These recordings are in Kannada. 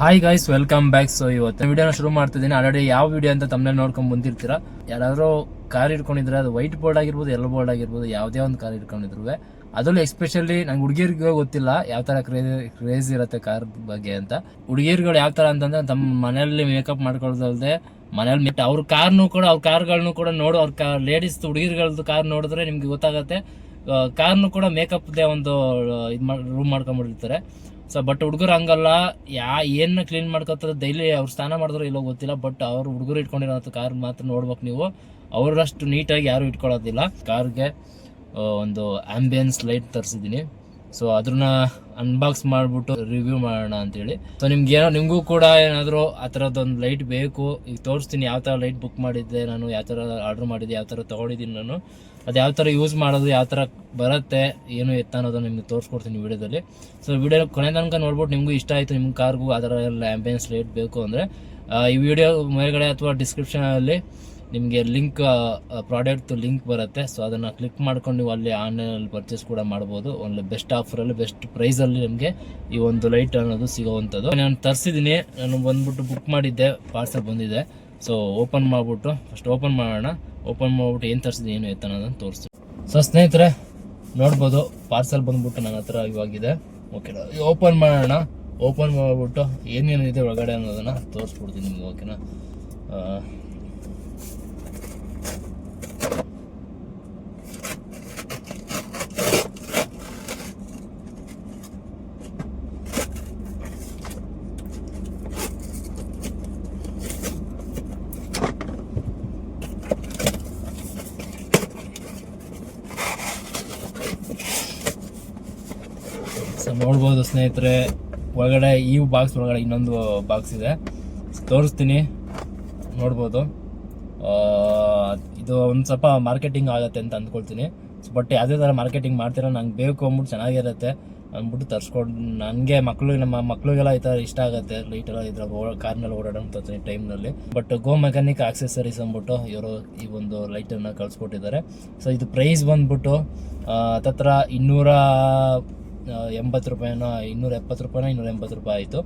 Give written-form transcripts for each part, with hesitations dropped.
Hi guys, welcome back. So ಇವತ್ತು ವಿಡಿಯೋನ ಶುರು ಮಾಡ್ತಿದ್ದೀನಿ. ಆಲ್ರೆಡಿ ಯಾವ ವಿಡಿಯೋ ಅಂತ ತಮ್ಮನೇ ನೋಡ್ಕೊಂಡು ಬಂದಿರ್ತೀರಾ. ಯಾರಾದರೂ ಕಾರ್ ಇಟ್ಕೊಂಡಿದ್ರೆ ಅದು ವೈಟ್ ಬೋರ್ಡ್ ಆಗಿರ್ಬೋದು, ಯೆಲ್ಲೋ ಬೋರ್ಡ್ ಆಗಿರ್ಬೋದು, ಯಾವುದೇ ಒಂದು ಕಾರ್ ಇಟ್ಕೊಂಡಿದ್ರು ಅದರಲ್ಲೂ ಎಸ್ಪೆಷಲಿ ನಂಗೆ ಹುಡುಗಿರಿಗೆ ಗೊತ್ತಿಲ್ಲ ಯಾವ ಥರ ಕ್ರೇಜ್ ಇರುತ್ತೆ ಕಾರ್ ಬಗ್ಗೆ ಅಂತ. ಹುಡುಗಿರ್ಗಳು ಯಾವ ಥರ ಅಂತಂದ್ರೆ ತಮ್ಮ ಮನೆಯಲ್ಲಿ ಮೇಕಪ್ ಮಾಡ್ಕೊಳ್ಳೋದಲ್ಲದೆ ಮನೇಲಿ ಅವ್ರ ಕಾರ್ಗಳನ್ನೂ ಕೂಡ ನೋಡು. ಅವ್ರ ಲೇಡೀಸ್ ಹುಡುಗಿರ್ಗಳದ್ದು ಕಾರ್ ನೋಡಿದ್ರೆ ನಿಮ್ಗೆ ಗೊತ್ತಾಗುತ್ತೆ. ಕಾರ್ನು ಕೂಡ ಮೇಕಪ್ದೇ ಒಂದು ರೂಮ್ ಮಾಡ್ಕೊಂಡ್ಬಿಟ್ಟಿರ್ತಾರೆ. ಸೊ ಬಟ್ ಹುಡುಗರು ಹಂಗಲ್ಲ, ಏನು ಕ್ಲೀನ್ ಮಾಡ್ಕೊತಾರೆ ಡೈಲಿ. ಅವ್ರು ಸ್ನಾನ ಮಾಡಿದ್ರು ಇಲ್ಲೋ ಗೊತ್ತಿಲ್ಲ, ಬಟ್ ಅವ್ರು ಹುಡುಗರು ಇಟ್ಕೊಂಡಿರೋಂಥ ಕಾರ್ ಮಾತ್ರ ನೋಡ್ಬೇಕು ನೀವು. ಅವರಷ್ಟು ನೀಟಾಗಿ ಯಾರು ಇಟ್ಕೊಳ್ಳೋದಿಲ್ಲ. ಕಾರ್ಗೆ ಒಂದು ಆಂಬಿಯನ್ಸ್ ಲೈಟ್ ತರಿಸಿದ್ದೀನಿ. ಸೊ ಅದನ್ನ ಅನ್ಬಾಕ್ಸ್ ಮಾಡಿಬಿಟ್ಟು ರಿವ್ಯೂ ಮಾಡೋಣ ಅಂತೇಳಿ. ಸೊ ನಿಮಗೂ ಕೂಡ ಏನಾದರೂ ಆ ಥರದ್ದೊಂದು ಲೈಟ್ ಬೇಕು, ಈಗ ತೋರಿಸ್ತೀನಿ ಯಾವ ಥರ ಲೈಟ್ ಬುಕ್ ಮಾಡಿದ್ದೆ ನಾನು, ಯಾವ ಥರ ಆರ್ಡ್ರ್ ಮಾಡಿದ್ದೆ, ಯಾವ ಥರ ತೊಗೊಂಡಿದ್ದೀನಿ ನಾನು, ಅದು ಯಾವ ಥರ ಯೂಸ್ ಮಾಡೋದು, ಯಾವ ಥರ ಬರುತ್ತೆ, ಏನು ಎತ್ತ ಅನ್ನೋದು ನಿಮ್ಗೆ ತೋರಿಸ್ಕೊಡ್ತೀನಿ ವಿಡಿಯೋದಲ್ಲಿ. ಸೊ ವಿಡಿಯೋ ಕೊನೆ ತನಕ ನೋಡ್ಬಿಟ್ಟು ನಿಮಗೂ ಇಷ್ಟ ಆಯಿತು, ನಿಮ್ಮ ಕಾರ್ಗೂ ಆ ಥರ ಎಲ್ಲ ಆ್ಯಂಬಿಯನ್ಸ್ ಲೈಟ್ ಬೇಕು ಅಂದರೆ ಈ ವಿಡಿಯೋ ಮೇಲ್ಗಡೆ ಅಥವಾ ಡಿಸ್ಕ್ರಿಪ್ಷನಲ್ಲಿ ನಿಮಗೆ ಲಿಂಕ್, ಪ್ರಾಡಕ್ಟ್ ಲಿಂಕ್ ಬರುತ್ತೆ. ಸೊ ಅದನ್ನು ಕ್ಲಿಕ್ ಮಾಡ್ಕೊಂಡು ನೀವು ಅಲ್ಲಿ ಆನ್ಲೈನಲ್ಲಿ ಪರ್ಚೇಸ್ ಕೂಡ ಮಾಡ್ಬೋದು. ಒಂದು ಬೆಸ್ಟ್ ಆಫರಲ್ಲಿ, ಬೆಸ್ಟ್ ಪ್ರೈಸಲ್ಲಿ ನಿಮಗೆ ಈ ಒಂದು ಲೈಟ್ ಅನ್ನೋದು ಸಿಗೋವಂಥದ್ದು. ನಾನು ತರಿಸಿದ್ದೀನಿ, ನಾನು ಬಂದ್ಬಿಟ್ಟು ಬುಕ್ ಮಾಡಿದ್ದೆ, ಪಾರ್ಸಲ್ ಬಂದಿದೆ. ಸೊ ಓಪನ್ ಮಾಡಿಬಿಟ್ಟು ಫಸ್ಟ್ ಓಪನ್ ಮಾಡೋಣ. ಓಪನ್ ಮಾಡಿಬಿಟ್ಟು ಏನು ತರಿಸಿದೆ, ಏನು ಎತ್ತ ಅನ್ನೋದನ್ನು ತೋರಿಸ್ತೀನಿ. ಸೊ ಸ್ನೇಹಿತರೆ ನೋಡ್ಬೋದು, ಪಾರ್ಸಲ್ ಬಂದ್ಬಿಟ್ಟು ನನ್ನ ಹತ್ರ ಇವಾಗಿದೆ. ಓಕೆನಾ, ಓಪನ್ ಮಾಡೋಣ. ಓಪನ್ ಮಾಡಿಬಿಟ್ಟು ಏನೇನಿದೆ ಒಳಗಡೆ ಅನ್ನೋದನ್ನು ತೋರಿಸ್ಬಿಡ್ತೀನಿ ನಿಮ್ಗೆ. ಓಕೆನಾ, ನೋಡ್ಬೋದು ಸ್ನೇಹಿತರೆ, ಒಳಗಡೆ ಈ ಬಾಕ್ಸ್ ಒಳಗಡೆ ಇನ್ನೊಂದು ಬಾಕ್ಸ್ ಇದೆ, ತೋರಿಸ್ತೀನಿ. ನೋಡ್ಬೋದು, ಇದು ಒಂದು ಸ್ವಲ್ಪ ಮಾರ್ಕೆಟಿಂಗ್ ಆಗುತ್ತೆ ಅಂತ ಅಂದ್ಕೊಳ್ತೀನಿ. ಬಟ್ ಯಾವುದೇ ಥರ ಮಾರ್ಕೆಟಿಂಗ್ ಮಾಡ್ತೀರಾ, ನಂಗೆ ಬೇಕು ಅಂದ್ಬಿಟ್ಟು ಚೆನ್ನಾಗಿರುತ್ತೆ ಅಂದ್ಬಿಟ್ಟು ತರಿಸ್ಕೊಂಡು, ನನಗೆ ನಮ್ಮ ಮಕ್ಳಿಗೆಲ್ಲ ಈ ಥರ ಇಷ್ಟ ಆಗುತ್ತೆ ಲೈಟೆಲ್ಲ ಇದ್ರ ಕಾರ್ನಲ್ಲಿ ಓಡಾಡೋಂಥ ಟೈಮ್ನಲ್ಲಿ. ಬಟ್ ಗೋ ಮೆಕ್ಯಾನಿಕ್ ಆಕ್ಸೆಸರೀಸ್ ಅಂದ್ಬಿಟ್ಟು ಇವರು ಈ ಒಂದು ಲೈಟನ್ನು ಕಳಿಸ್ಕೊಟ್ಟಿದ್ದಾರೆ. ಸೊ ಇದು ಪ್ರೈಸ್ ಬಂದ್ಬಿಟ್ಟು ಹತ್ತತ್ರ 280 ರೂಪಾಯಿನೋ, 270 ರೂಪಾಯಿನೋ, 280 ರೂಪಾಯಿ ಆಯಿತು.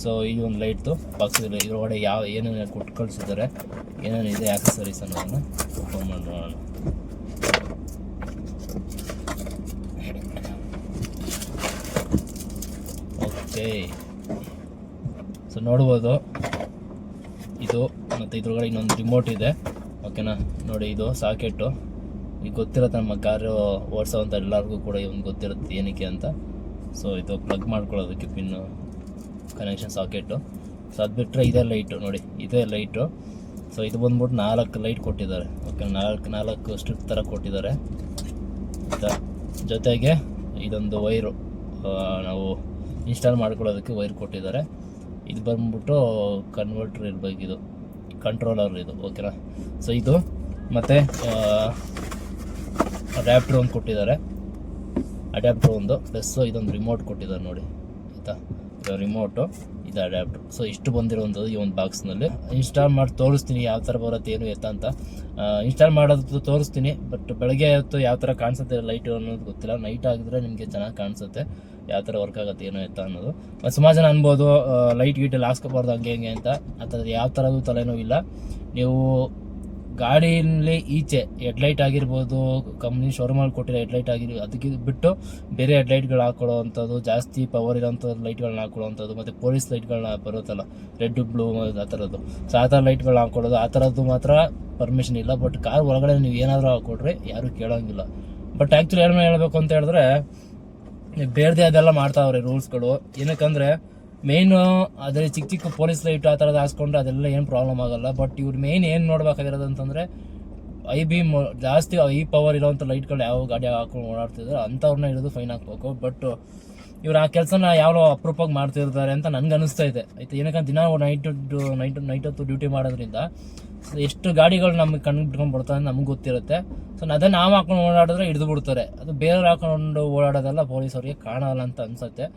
ಸೊ ಈ ಒಂದು ಲೈಟ್ದು ಬಾಕ್ಸ್ ಇದರೊಳಗಡೆ ಏನೇನು ಕೊಟ್ಟು ಕಳಿಸಿದ್ದಾರೆ, ಏನೇನಿದೆ ಆಕ್ಸೆಸರೀಸ್ ಅನ್ನೋದನ್ನು ಓಪನ್ ಮಾಡಿ ನೋಡೋಣ. ಓಕೆ, ಸೊ ನೋಡ್ಬೋದು ಇದು, ಮತ್ತು ಇದ್ರೊಳಗಡೆ ಇನ್ನೊಂದು ರಿಮೋಟ್ ಇದೆ. ಓಕೆನಾ, ನೋಡಿ ಇದು ಸಾಕೆಟು. ಈಗ ಗೊತ್ತಿರುತ್ತೆ ನಮ್ಮ ಕಾರು ಓಡಿಸೋವಂಥ ಎಲ್ಲರಿಗೂ ಕೂಡ ಒಂದು ಗೊತ್ತಿರುತ್ತೆ ಏನಕ್ಕೆ ಅಂತ. ಸೊ ಇದು ಪ್ಲಗ್ ಮಾಡ್ಕೊಳ್ಳೋದಕ್ಕೆ ಪಿನ್ನು, ಕನೆಕ್ಷನ್ ಸಾಕೆಟು. ಸೊ ಅದು ಬಿಟ್ಟರೆ ಇದೇ ಲೈಟು, ನೋಡಿ ಇದೇ ಲೈಟು. ಸೊ ಇದು ಬಂದ್ಬಿಟ್ಟು 4 ಲೈಟ್ ಕೊಟ್ಟಿದ್ದಾರೆ. ಓಕೆ, 4 ಸ್ಟ್ರಿಪ್ ಥರ ಕೊಟ್ಟಿದ್ದಾರೆ. ಜೊತೆಗೆ ಇದೊಂದು ವೈರು, ನಾವು ಇನ್ಸ್ಟಾಲ್ ಮಾಡ್ಕೊಳ್ಳೋದಕ್ಕೆ ವೈರ್ ಕೊಟ್ಟಿದ್ದಾರೆ. ಇದು ಬಂದ್ಬಿಟ್ಟು ಕನ್ವರ್ಟರ್ ಇರಬೇಕು, ಇದು ಕಂಟ್ರೋಲರ್ ಇದು. ಓಕೆನಾ, ಸೊ ಇದು ಮತ್ತು ಅಡ್ಯಾಪ್ಟರ್ ಒಂದು ಕೊಟ್ಟಿದ್ದಾರೆ, ಅಡ್ಯಾಪ್ಟರ್ ಒಂದು ಪ್ಲಸ್ ಇದೊಂದು ರಿಮೋಟ್ ಕೊಟ್ಟಿದ್ದಾರೆ ನೋಡಿ, ಆಯಿತಾ. ಇದು ರಿಮೋಟು, ಇದು ಅಡ್ಯಾಪ್ಟರ್. ಸೊ ಇಷ್ಟು ಬಂದಿರುವಂಥದ್ದು ಈ ಒಂದು ಬಾಕ್ಸ್ನಲ್ಲಿ. ಇನ್ಸ್ಟಾಲ್ ಮಾಡಿ ತೋರಿಸ್ತೀನಿ ಯಾವ ಥರ ಬರುತ್ತೆ ಏನು ಎತ್ತ ಅಂತ. ಇನ್ಸ್ಟಾಲ್ ಮಾಡೋದು ತೋರಿಸ್ತೀನಿ. ಬಟ್ ಬೆಳಗ್ಗೆ ಹೊತ್ತು ಯಾವ ಥರ ಕಾಣಿಸುತ್ತೆ ಲೈಟು ಅನ್ನೋದು ಗೊತ್ತಿಲ್ಲ. ನೈಟ್ ಆಗಿದ್ರೆ ನಿಮಗೆ ಚೆನ್ನಾಗಿ ಕಾಣಿಸುತ್ತೆ ಯಾವ ಥರ ವರ್ಕ್ ಆಗುತ್ತೆ ಏನೋ ಎತ್ತ ಅನ್ನೋದು. ಸುಮಾರು ಜನ ಅನ್ಬೋದು ಲೈಟ್ ಗೀಟಲ್ಲಿ ಹಾಕ್ಸ್ಕೊಬಾರ್ದು ಹಂಗೆ ಹಿಂಗೆ ಅಂತ. ಆ ಥರದ್ದು ಯಾವ ಥರದ್ದು ತಲೆನೂ ಇಲ್ಲ. ನೀವು ಗಾಡಿಯಲ್ಲಿ ಈಚೆ ಹೆಡ್ಲೈಟ್ ಆಗಿರ್ಬೋದು, ಕಂಪ್ನಿ ಶೋರೂಮಲ್ಲಿ ಕೊಟ್ಟಿರೋ ಹೆಡ್ಲೈಟ್ ಅದಕ್ಕೆ ಬಿಟ್ಟು ಬೇರೆ ಹೆಡ್ಲೈಟ್ಗಳು ಹಾಕೊಳ್ಳೋ ಅಂಥದ್ದು, ಜಾಸ್ತಿ ಪವರ್ ಇರೋಂಥ ಲೈಟ್ಗಳನ್ನ ಹಾಕೊಳ್ಳೋವಂಥದ್ದು, ಮತ್ತು ಪೊಲೀಸ್ ಲೈಟ್ಗಳನ್ನ ಬರುತ್ತಲ್ಲ ರೆಡ್ ಬ್ಲೂ ಆ ಥರದ್ದು. ಸೊ ಆ ಥರ ಲೈಟ್ಗಳನ್ನ ಹಾಕೊಳ್ಳೋದು, ಆ ಥರದ್ದು ಮಾತ್ರ ಪರ್ಮಿಷನ್ ಇಲ್ಲ. ಬಟ್ ಕಾರ್ ಒಳಗಡೆ ನೀವು ಏನಾದರೂ ಹಾಕ್ಕೊಡ್ರಿ ಯಾರೂ ಕೇಳೋಂಗಿಲ್ಲ. ಬಟ್ ಆ್ಯಕ್ಚುಲಿ ಏನು ಹೇಳಬೇಕು ಅಂತ ಹೇಳಿದ್ರೆ, ಬೇಡದೆ ಅದೆಲ್ಲ ಮಾಡ್ತಾವ್ರೆ ರೂಲ್ಸ್ಗಳು. ಏನಕ್ಕಂದರೆ ಮೇಯ್ನು ಅದರಲ್ಲಿ ಚಿಕ್ಕ ಪೊಲೀಸ್ ಲೈಟ್ ಆ ಥರದ್ದು ಹಾಕ್ಸ್ಕೊಂಡ್ರೆ ಅದೆಲ್ಲ ಏನು ಪ್ರಾಬ್ಲಮ್ ಆಗೋಲ್ಲ. ಬಟ್ ಇವ್ರು ಮೇಯ್ನ್ ಏನು ನೋಡ್ಬೇಕಾಗಿರೋದು ಅಂತಂದರೆ, ಜಾಸ್ತಿ ಪವರ್ ಇರೋವಂಥ ಲೈಟ್ಗಳು ಯಾವ ಗಾಡಿ ಹಾಕೊಂಡು ಓಡಾಡ್ತಿದ್ದಾರೆ ಅಂಥವ್ರನ್ನ ಹಿಡಿದು ಫೈನ್ ಹಾಕ್ಬೇಕು. ಬಟ್ ಇವ್ರು ಆ ಕೆಲಸನ ಯಾವ ಅಪ್ರೂಪಾಗಿ ಮಾಡ್ತಿರ್ತಾರೆ ಅಂತ ನನಗೆ ಅನಿಸ್ತೈತೆ. ಆಯ್ತು, ಏನಕ್ಕಂತ ದಿನ ನೈಟ್ ಹೊತ್ತು ಡ್ಯೂಟಿ ಮಾಡೋದ್ರಿಂದ ಎಷ್ಟು ಗಾಡಿಗಳು ನಮಗೆ ಕಣ್ಣು ಬಿಟ್ಕೊಂಡು ಬರ್ತಾರೆ ನಮಗೆ ಗೊತ್ತಿರುತ್ತೆ. ಸೊ ಅದನ್ನು ನಾವು ಹಾಕೊಂಡು ಓಡಾಡಿದ್ರೆ ಹಿಡಿದು ಬಿಡ್ತಾರೆ. ಅದು ಬೇರೆಯವ್ರು ಹಾಕೊಂಡು ಓಡಾಡೋದೆಲ್ಲ ಪೊಲೀಸವ್ರಿಗೆ ಕಾಣಲ್ಲ ಅಂತ ಅನ್ಸುತ್ತೆ.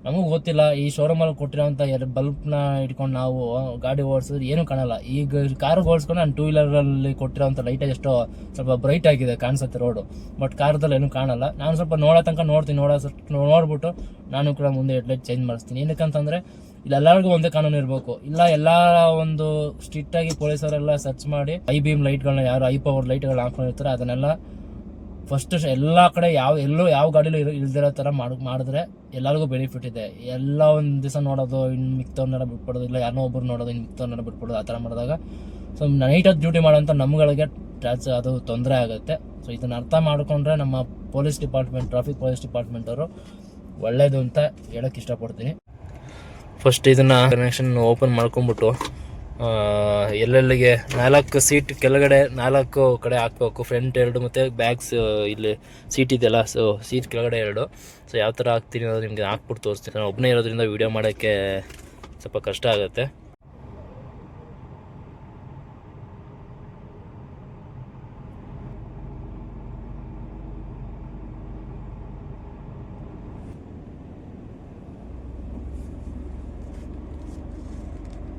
ನಮಗೂ ಗೊತ್ತಿಲ್ಲ ಈ ಶೋರೂಮಲ್ಲಿ ಕೊಟ್ಟಿರೋಂಥ ಬಲ್ಬ್ನ ಇಟ್ಕೊಂಡು ನಾವು ಗಾಡಿ ಓಡಿಸಿದ್ರೆ ಏನೂ ಕಾಣಲ್ಲ. ಈಗ ಕಾರು ಓಡಿಸ್ಕೊಂಡು ನಾನು 2 ವೀಲರಲ್ಲಿ ಕೊಟ್ಟಿರೋಂಥ ಲೈಟೇಜ್ ಎಷ್ಟೋ ಸ್ವಲ್ಪ ಬ್ರೈಟ್ ಆಗಿದೆ ಕಾಣಿಸುತ್ತೆ ರೋಡು, ಬಟ್ ಕಾರ್ದಲ್ಲಿ ಏನೂ ಕಾಣಲ್ಲ. ನಾನು ಸ್ವಲ್ಪ ನೋಡೋ ತನಕ ನೋಡ್ಬಿಟ್ಟು ನಾನು ಕೂಡ ಮುಂದೆ ಹೆಡ್ಲೈಟ್ ಚೇಂಜ್ ಮಾಡಿಸ್ತೀನಿ. ಏನಕ್ಕಂತಂದರೆ ಇಲ್ಲೆಲ್ಲರಿಗೂ ಒಂದೇ ಕಾನೂನು ಇರಬೇಕು. ಇಲ್ಲ ಎಲ್ಲ ಒಂದು ಸ್ಟ್ರಿಕ್ಟಾಗಿ ಪೊಲೀಸರೆಲ್ಲ ಸರ್ಚ್ ಮಾಡಿ ಐ ಬೀಮ್ ಲೈಟ್ಗಳನ್ನ ಯಾರು ಐ ಪವರ್ ಲೈಟ್ಗಳನ್ನ ಹಾಕೊಂಡಿರ್ತಾರೆ ಅದನ್ನೆಲ್ಲ ಫಸ್ಟ್ ಎಲ್ಲ ಕಡೆ ಯಾವ ಗಾಡಿಲೂ ಇಲ್ದಿರೋ ಥರ ಮಾಡಿದ್ರೆ ಎಲ್ಲರಿಗೂ ಬೆನಿಫಿಟ್ ಇದೆ. ಎಲ್ಲ ಒಂದು ದಿವಸ ನೋಡೋದು ಇನ್ನು ಮಿಕ್ತವ್ರನ್ನೆಲ್ಲ ಬಿಟ್ಬಿಡೋದು, ಇಲ್ಲ ಯಾರೋ ಒಬ್ಬರು ನೋಡೋದು ಇನ್ನು ಮಿಕ್ತವ್ರನ್ನೆಲ್ಲ ಬಿಟ್ಬಿಡೋದು, ಆ ಥರ ಮಾಡಿದಾಗ ಸೊ ನೈಟಲ್ಲಿ ಡ್ಯೂಟಿ ಮಾಡೋಂಥ ನಮ್ಗಳಿಗೆ ಅದು ತೊಂದರೆ ಆಗುತ್ತೆ. ಸೊ ಇದನ್ನು ಅರ್ಥ ಮಾಡಿಕೊಂಡ್ರೆ ನಮ್ಮ police department, traffic police department ಅವರು ಒಳ್ಳೆಯದು ಅಂತ ಹೇಳೋಕ್ಕೆ ಇಷ್ಟಪಡ್ತೀನಿ. ಫಸ್ಟ್ ಇದನ್ನು ಕನೆಕ್ಷನ್ ಓಪನ್ ಮಾಡ್ಕೊಂಬಿಟ್ಟು ಎಲ್ಲೆಲ್ಲಿಗೆ 4 ಸೀಟ್ ಕೆಳಗಡೆ 4 ಕಡೆ ಹಾಕಬೇಕು. ಫ್ರಂಟ್ 2 ಮತ್ತು ಬ್ಯಾಗ್ಸ್ ಇಲ್ಲಿ ಸೀಟ್ ಇದೆಯಲ್ಲ, ಸೊ ಸೀಟ್ ಕೆಳಗಡೆ 2. ಸೊ ಯಾವ ಥರ ಹಾಕ್ತೀನಿ ಅನ್ನೋದು ನಿಮಗೆ ಹಾಕ್ಬಿಟ್ಟು ತೋರಿಸ್ತೀನಿ. ನಾನು ಒಬ್ಬನೇ ಇರೋದ್ರಿಂದ ವೀಡಿಯೋ ಮಾಡೋಕ್ಕೆ ಸ್ವಲ್ಪ ಕಷ್ಟ ಆಗುತ್ತೆ.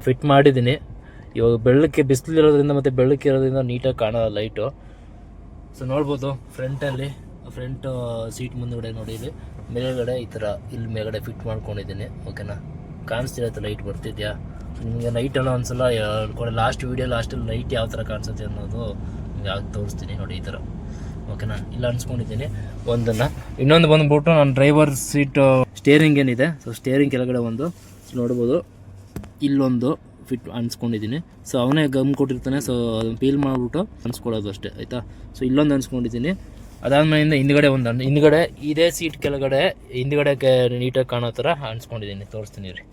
ಫಿಟ್ ಮಾಡಿದ್ದೀನಿ. ಇವಾಗ ಬೆಳ್ಳಕ್ಕೆ ಬಿಸಿಲಿರೋದ್ರಿಂದ ಮತ್ತು ಬೆಳ್ಳಕ್ಕೆ ಇರೋದ್ರಿಂದ ನೀಟಾಗಿ ಕಾಣೋಲ್ಲ ಲೈಟು. ಸೊ ನೋಡ್ಬೋದು ಫ್ರಂಟ್ ಸೀಟ್ ಮುಂದುಗಡೆ ನೋಡಿ, ಇಲ್ಲಿ ಮೇಲ್ಗಡೆ ಈ ಥರ ಇಲ್ಲಿ ಮೇಲ್ಗಡೆ ಫಿಟ್ ಮಾಡ್ಕೊಂಡಿದ್ದೀನಿ. ಓಕೆನಾ, ಕಾಣಿಸ್ತಿರತ್ತೆ ಲೈಟ್ ಬರ್ತಿದ್ಯಾ ನಿಮಗೆ? ಲೈಟೆಲ್ಲ ಒಂದ್ಸಲ ಲಾಸ್ಟಲ್ಲಿ ಲೈಟ್ ಯಾವ ಥರ ಕಾಣಿಸುತ್ತೆ ಅನ್ನೋದು ನಿಮಗೆ ಆಗಿ ತೋರಿಸ್ತೀನಿ ನೋಡಿ, ಈ ಥರ. ಓಕೆನಾ, ಇಲ್ಲ ಅನ್ಸ್ಕೊಂಡಿದ್ದೀನಿ ಒಂದನ್ನು. ಇನ್ನೊಂದು ಬಂದುಬಿಟ್ಟು ನಾನು ಡ್ರೈವರ್ ಸೀಟು ಸ್ಟೇರಿಂಗ್ ಏನಿದೆ, ಸೊ ಸ್ಟೇರಿಂಗ್ ಕೆಳಗಡೆ ಒಂದು ನೋಡ್ಬೋದು, ಇಲ್ಲೊಂದು ಫಿಟ್ ಅನ್ಸ್ಕೊಂಡಿದ್ದೀನಿ. ಸೊ ಅವನೇ ಗಮ್ ಕೊಟ್ಟಿರ್ತಾನೆ, ಸೊ ಅದನ್ನು ಪೀಲ್ ಮಾಡಿಬಿಟ್ಟು ಅನ್ಸ್ಕೊಳ್ಳೋದು ಅಷ್ಟೇ, ಆಯಿತಾ. ಸೊ ಇಲ್ಲೊಂದು ಅನ್ಸ್ಕೊಂಡಿದ್ದೀನಿ. ಅದಾದ್ಮೇಲಿಂದ ಹಿಂದ್ಗಡೆ ಇದೇ ಸೀಟ್ ಕೆಳಗಡೆ ಹಿಂದ್ಗಡೆ ನೀಟಾಗಿ ಕಾಣೋ ಥರ ಅನ್ಸ್ಕೊಂಡಿದ್ದೀನಿ. ತೋರಿಸ್ತೀನಿ ರೀ.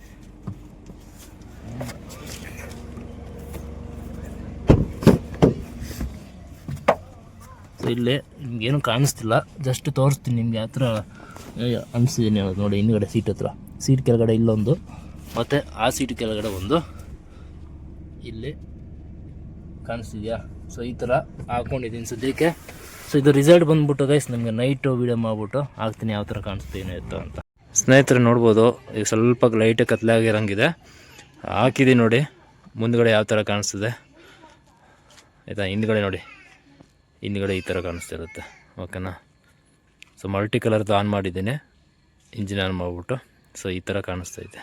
ಸೊ ಇಲ್ಲೇ ನಿಮ್ಗೇನು ಕಾಣಿಸ್ತಿಲ್ಲ, ಜಸ್ಟ್ ತೋರಿಸ್ತೀನಿ ನಿಮ್ಗೆ ಯಾವ ಥರ ಅನಿಸ್ತಿದ್ದೀನಿ ನೋಡಿ. ಹಿಂದ್ಗಡೆ ಸೀಟ್ ಕೆಳಗಡೆ ಇಲ್ಲೊಂದು, ಮತ್ತು ಆ ಸೀಟ್ ಕೆಳಗಡೆ ಒಂದು ಇಲ್ಲಿ ಕಾಣಿಸ್ತಿದ್ಯಾ? ಸೊ ಈ ಥರ ಹಾಕ್ಕೊಂಡಿದ್ದೀನಿ ಸದ್ಯಕ್ಕೆ. ಸೊ ಇದು ರಿಸಲ್ಟ್ ಬಂದುಬಿಟ್ಟು ಗೈಸ್ ನಿಮಗೆ ನೈಟು ವೀಡಿಯೋ ಮಾಡಿಬಿಟ್ಟು ಹಾಕ್ತೀನಿ ಯಾವ ಥರ ಕಾಣಿಸ್ತೀನಿ ಅಂತ. ಸ್ನೇಹಿತರೆ ನೋಡ್ಬೋದು, ಈಗ ಸ್ವಲ್ಪ ಲೈಟ್ ಕತ್ಲಾಗಿರೋಂಗಿದೆ ಹಾಕಿದ್ದೀನಿ ನೋಡಿ. ಮುಂದ್ಗಡೆ ಯಾವ ಥರ ಕಾಣಿಸ್ತಿದೆ ಆಯಿತಾ? ಹಿಂದ್ಗಡೆ ನೋಡಿ, ಹಿಂದ್ಗಡೆ ಈ ಥರ ಕಾಣಿಸ್ತಿರುತ್ತೆ. ಓಕೆನಾ, ಸೊ ಮಲ್ಟಿ ಕಲರ್ದು ಆನ್ ಮಾಡಿದ್ದೀನಿ, ಇಂಜಿನ್ ಆನ್ ಮಾಡಿಬಿಟ್ಟು. ಸೊ ಈ ಥರ ಕಾಣಿಸ್ತೈತೆ.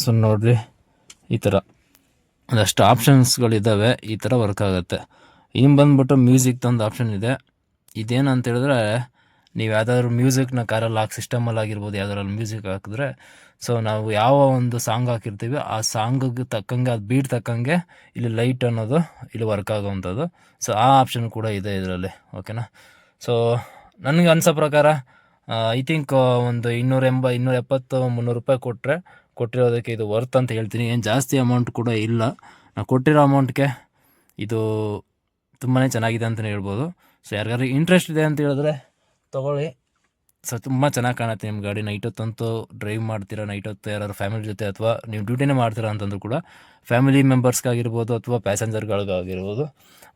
ಸೊ ನೋಡಿರಿ, ಈ ಥರ ಒಂದಷ್ಟು ಆಪ್ಷನ್ಸ್ಗಳಿದ್ದಾವೆ, ಈ ಥರ ವರ್ಕ್ ಆಗುತ್ತೆ. ಇನ್ನು ಬಂದುಬಿಟ್ಟು ಮ್ಯೂಸಿಕ್ದು ಒಂದು ಆಪ್ಷನ್ ಇದೆ. ಇದೇನು ಅಂತ ಹೇಳಿದ್ರೆ, ನೀವು ಯಾವುದಾದ್ರು ಮ್ಯೂಸಿಕ್ನ ಕಾರಲ್ಲಿ ಸಿಸ್ಟಮಲ್ಲಿ ಆಗಿರ್ಬೋದು, ಯಾವುದಾದ್ರಲ್ಲಿ ಮ್ಯೂಸಿಕ್ ಹಾಕಿದ್ರೆ, ಸೊ ನಾವು ಯಾವ ಒಂದು ಸಾಂಗ್ ಹಾಕಿರ್ತೀವಿ ಆ ಸಾಂಗಿಗೆ ತಕ್ಕಂಗೆ, ಅದು ಬೀಟ್ ತಕ್ಕಂಗೆ ಇಲ್ಲಿ ಲೈಟ್ ಅನ್ನೋದು ಇಲ್ಲಿ ವರ್ಕ್ ಆಗೋವಂಥದ್ದು. ಸೊ ಆ ಆಪ್ಷನ್ ಕೂಡ ಇದೆ ಇದರಲ್ಲಿ. ಓಕೆನಾ, ಸೊ ನನಗೆ ಅನಿಸೋ ಪ್ರಕಾರ ಐ ಥಿಂಕ್ ಒಂದು 270-300 ರೂಪಾಯಿ ಕೊಟ್ಟಿರೋದಕ್ಕೆ ಇದು ವರ್ತ್ ಅಂತ ಹೇಳ್ತೀನಿ. ಏನು ಜಾಸ್ತಿ ಅಮೌಂಟ್ ಕೂಡ ಇಲ್ಲ. ನಾವು ಕೊಟ್ಟಿರೋ ಅಮೌಂಟ್ಗೆ ಇದು ತುಂಬಾ ಚೆನ್ನಾಗಿದೆ ಅಂತಲೇ ಹೇಳ್ಬೋದು. ಸೊ ಯಾರಿಗಾರು ಇಂಟ್ರೆಸ್ಟ್ ಇದೆ ಅಂತ ಹೇಳಿದ್ರೆ ತೊಗೊಳ್ಳಿ. ಸೊ ತುಂಬ ಚೆನ್ನಾಗಿ ಕಾಣುತ್ತೆ ನಿಮ್ಮ ಗಾಡಿ. ನೈಟ್ ಹೊತ್ತಂತೂ ಡ್ರೈವ್ ಮಾಡ್ತೀರಾ, ನೈಟ್ ಹೊತ್ತು ಯಾರು ಫ್ಯಾಮಿಲಿ ಜೊತೆ ಅಥವಾ ನೀವು ಡ್ಯೂಟಿನೇ ಮಾಡ್ತೀರಾ ಅಂತಂದ್ರೂ ಕೂಡ ಫ್ಯಾಮಿಲಿ ಮೆಂಬರ್ಸ್ಗಾಗಿರ್ಬೋದು ಅಥವಾ ಪ್ಯಾಸೆಂಜರ್ಗಳಿಗಾಗಿರ್ಬೋದು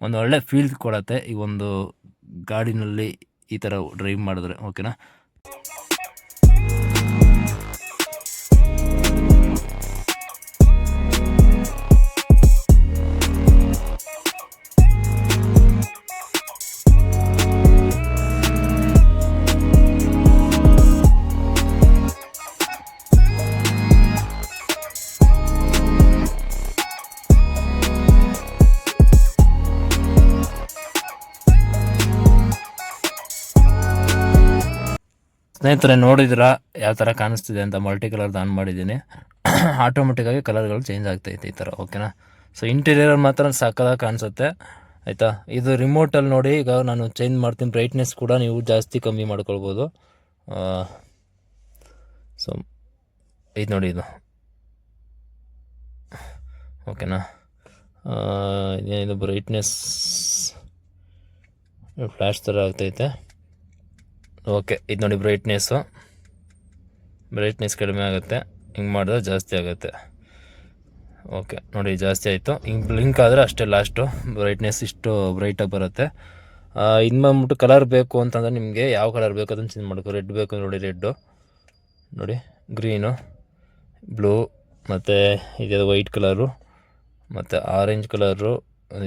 ಒಂದು ಒಳ್ಳೆ ಫೀಲ್ ಕೊಡುತ್ತೆ ಈ ಒಂದು ಗಾಡಿನಲ್ಲಿ ಈ ಥರ ಡ್ರೈವ್ ಮಾಡಿದ್ರೆ. ಓಕೆನಾ, ಸ್ನೇಹಿತರೆ ನೋಡಿದ್ರಾ ಯಾವ ಥರ ಕಾಣಿಸ್ತಿದೆ ಅಂತ? ಮಲ್ಟಿ ಕಲರ್ದು ಆನ್ ಮಾಡಿದ್ದೀನಿ, ಆಟೋಮೆಟಿಕ್ಕಾಗಿ ಕಲರ್ಗಳು ಚೇಂಜ್ ಆಗ್ತೈತೆ ಈ ಥರ. ಓಕೆನಾ, ಸೊ ಇಂಟೀರಿಯರ್ ಮಾತ್ರ ಸಕ್ಕದಾಗಿ ಕಾಣಿಸುತ್ತೆ ಆಯಿತಾ. ಇದು ರಿಮೋಟಲ್ಲಿ ನೋಡಿ, ಈಗ ನಾನು ಚೇಂಜ್ ಮಾಡ್ತೀನಿ. ಬ್ರೈಟ್ನೆಸ್ ಕೂಡ ನೀವು ಜಾಸ್ತಿ ಕಮ್ಮಿ ಮಾಡ್ಕೊಳ್ಬೋದು. ಸೊ ಇದು ನೋಡಿ, ಇದು ಓಕೆನಾ. ಇದು ಬ್ರೈಟ್ನೆಸ್ ಫ್ಲ್ಯಾಶ್ ಥರ ಆಗ್ತೈತೆ. ಓಕೆ, ಇದು ನೋಡಿ ಬ್ರೈಟ್ನೆಸ್ ಕಡಿಮೆ ಆಗುತ್ತೆ, ಹಿಂಗೆ ಮಾಡಿದ್ರೆ ಜಾಸ್ತಿ ಆಗುತ್ತೆ. ಓಕೆ ನೋಡಿ, ಜಾಸ್ತಿ ಆಯಿತು. ಹಿಂಗೆ ಬ್ಲಿಂಕ್ ಆದರೆ ಅಷ್ಟೇ ಲಾಸ್ಟು, ಬ್ರೈಟ್ನೆಸ್ ಇಷ್ಟು ಬ್ರೈಟಾಗಿ ಬರುತ್ತೆ. ಇನ್ನು ಬಂದ್ಬಿಟ್ಟು ಕಲರ್ ಬೇಕು ಅಂತಂದರೆ ನಿಮಗೆ ಯಾವ ಕಲರ್ ಬೇಕು ಅದನ್ನು ಚೇಂಜ್ ಮಾಡ್ಕೊ. ರೆಡ್ ಬೇಕು ನೋಡಿ, ರೆಡ್ಡು ನೋಡಿ, ಗ್ರೀನು, ಬ್ಲೂ, ಮತ್ತು ಇದು ವೈಟ್ ಕಲರು, ಮತ್ತು ಆರೆಂಜ್ ಕಲರು,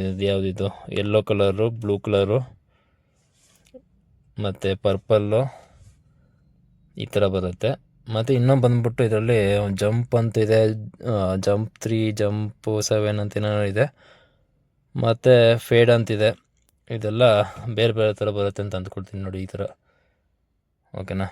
ಇದು ಯಾವುದಿದು ಯೆಲ್ಲೋ ಕಲರು, ಬ್ಲೂ ಕಲರು, ಮತ್ತು ಪರ್ಪಲ್ಲು, ಈ ಥರ ಬರುತ್ತೆ. ಮತ್ತು ಇನ್ನೊಂದು ಬಂದ್ಬಿಟ್ಟು ಇದರಲ್ಲಿ ಜಂಪ್ ಅಂತಿದೆ, ಜಂಪ್ 3, ಜಂಪ್ 7 ಅಂತ ಏನೋ ಇದೆ, ಮತ್ತು ಫೇಡ್ ಅಂತಿದೆ. ಇದೆಲ್ಲ ಬೇರೆ ಬೇರೆ ಥರ ಬರುತ್ತೆ ಅಂತ ಅಂದ್ಕೊಳ್ತೀನಿ ನೋಡಿ, ಈ ಥರ. ಓಕೆನಾ.